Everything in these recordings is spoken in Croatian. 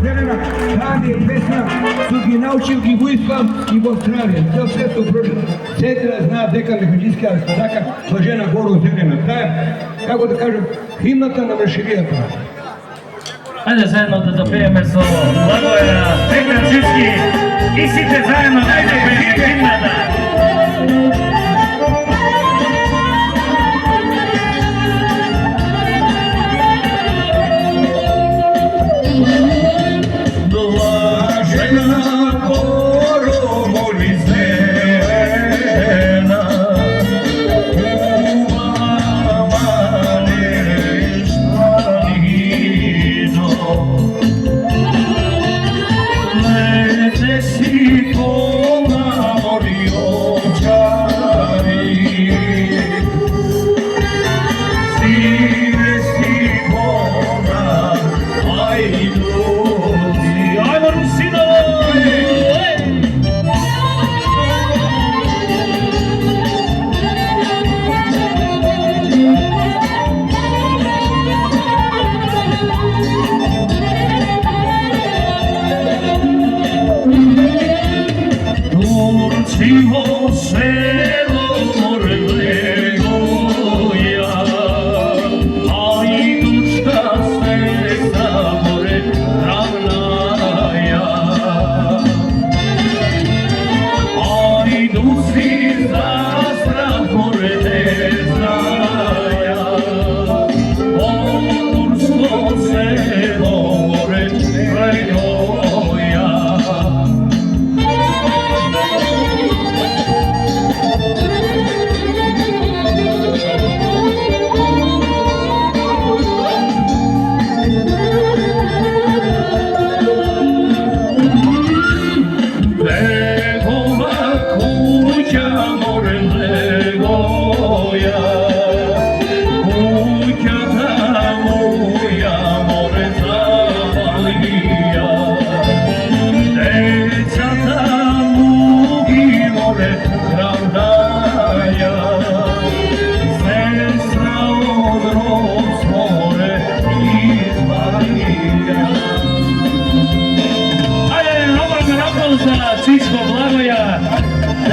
Zelena, Tanje, Vesna, su gi naučili u Islam i u Australiji. To sve su prošli. Cetina zna dekan Mehanđijski Arstaka, Blažena Goro Zelena. Ta je, kako da kažem, himnata na vršivijata. Ajde zajedno da dopijeme s ovo. Blagoja, Mehanđijski, i site zajedno, ajde, himnata.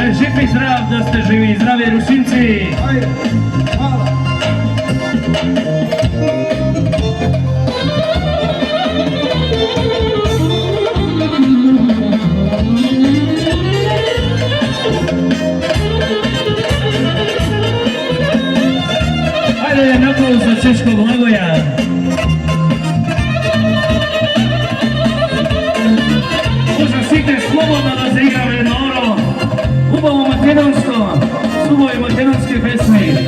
Živi zdrav, da ste živi, zdravi Rušinci! Ajde, hvala! Ajde, napol za Češko Blagoja! Možda site slobodno da se igrave noro! Ubavo makedonsko, suboje makedonske pesme.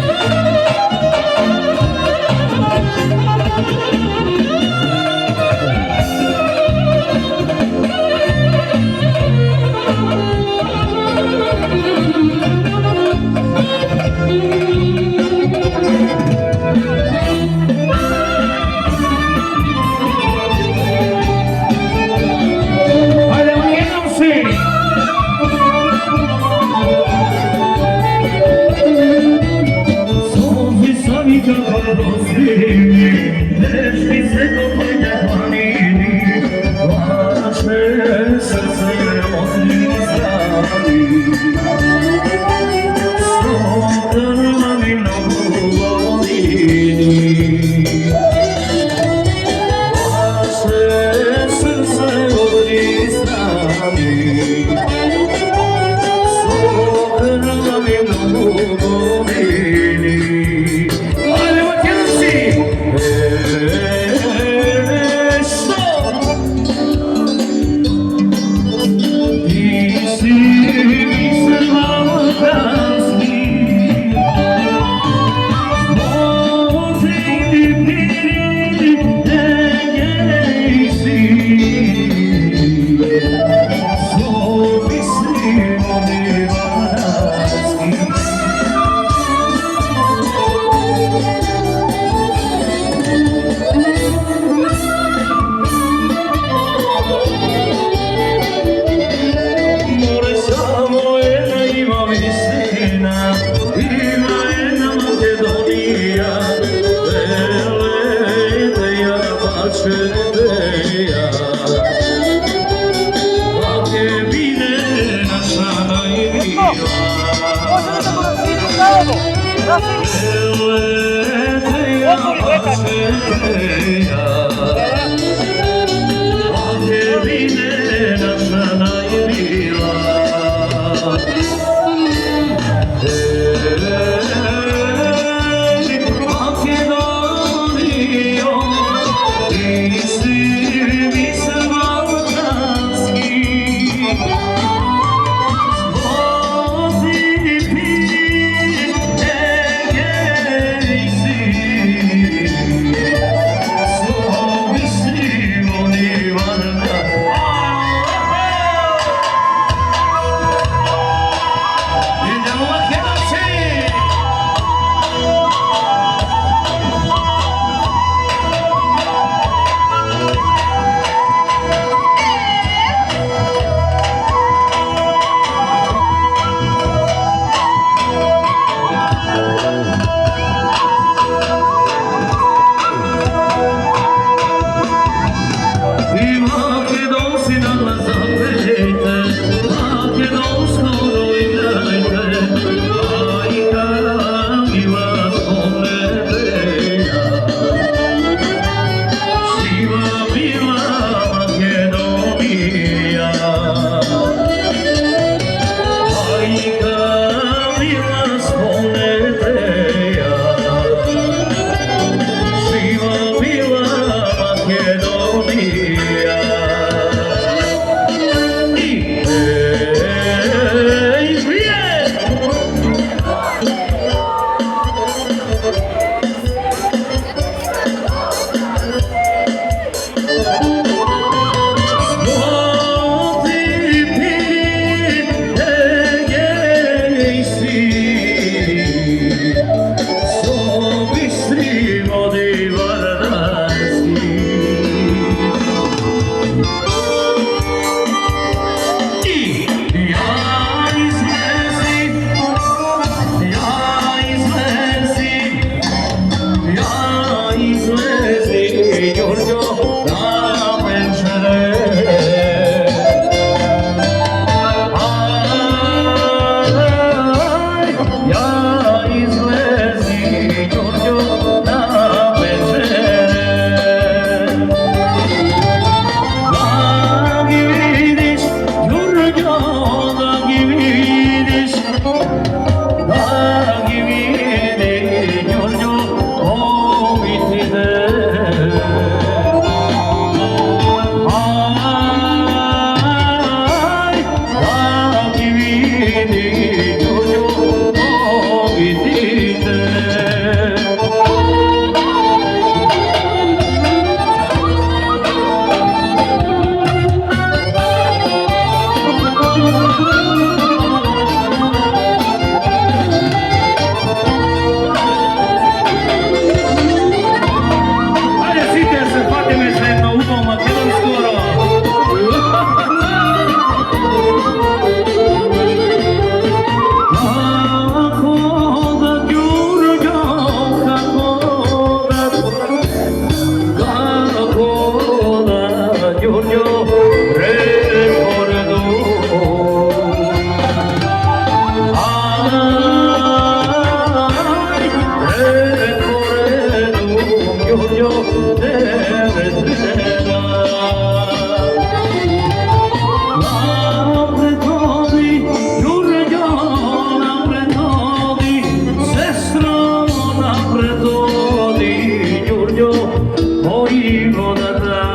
Oj, woda ta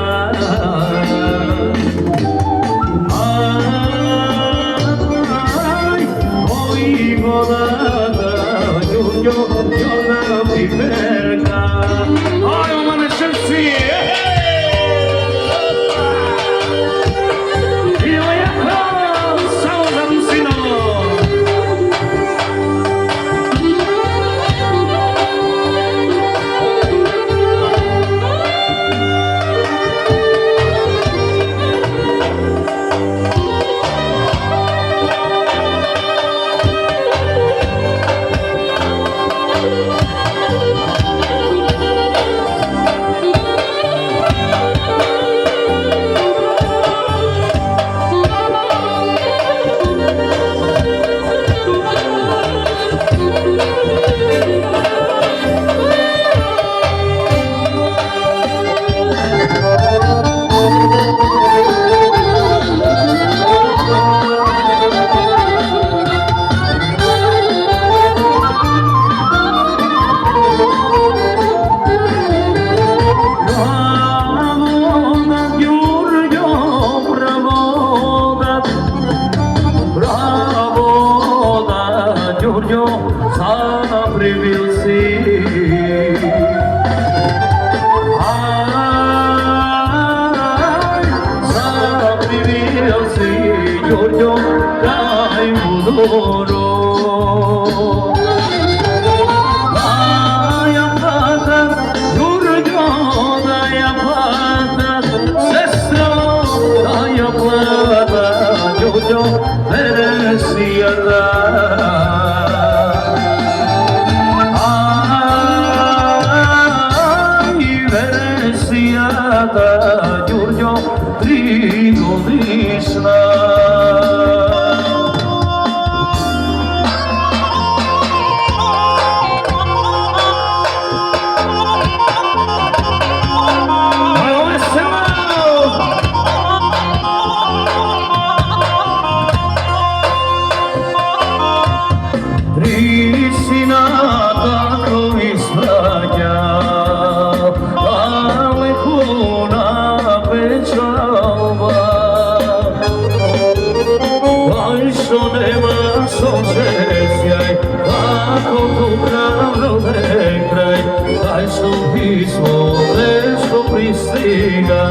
Giorgio dai Budoro dai Apata Giorgio dai Apata Sestro dai Apata Giorgio Veresiata Giorgio Trigodisna Trisina tako ispraća nema sonsesjaj, kako tu pravno kraj, taj što pismo nešto pristiga.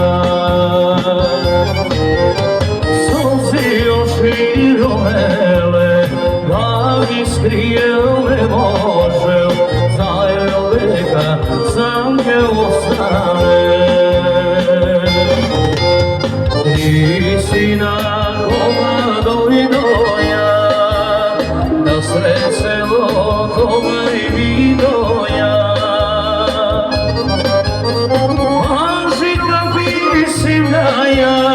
Sonce još širomele, da mi skrije ne može, zajeleka sam je ostane. Ti si na srećelo kome i vidoja Maži kapisim da ja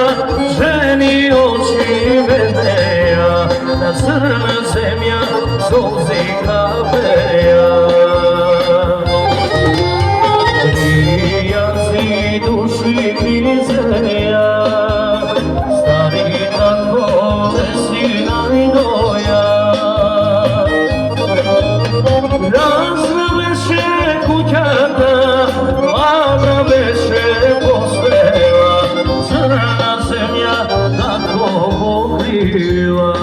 ženi oči vedeja Da crna zemlja solzi kapeja Trijaci duši krizeja Stari tako vesina i doja Razna veše kućata, ladna veše postela, crna zemlja tako pokriva.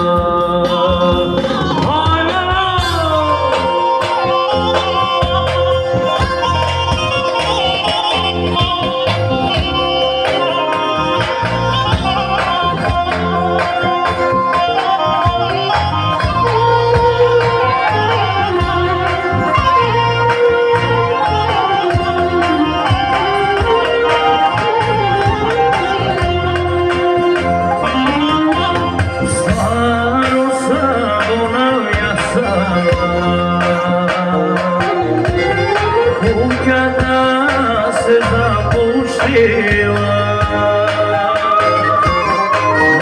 Kada se zapuštila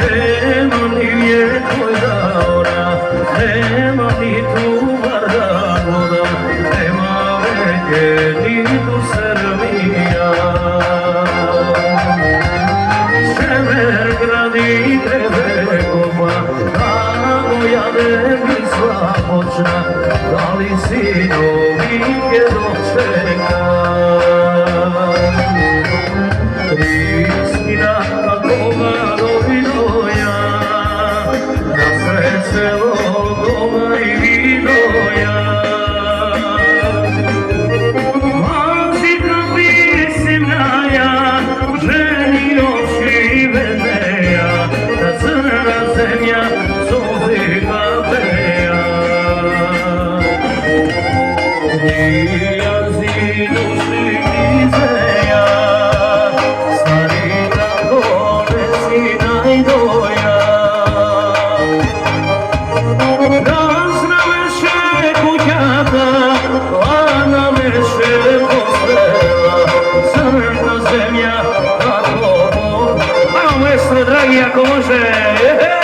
nema ni vijekoj daora, nema ni tu vardagoda, nema veke ni tu Srbija. Sever gradi Trebekova, tako jade mi slabočna, da li sinovike dočeka? Pristina kakova dovinoja, na srećelo kova i vinoja. Maži kapisim da ja ženi oči vedeja, da crna zemlja solzi kapeja. Trijaci duši krizeja, stari tako vesina i doja. Razna veše kućata, ladna veše postela, crna zemlja tako. Ajmo, maestro, dragi, ako može.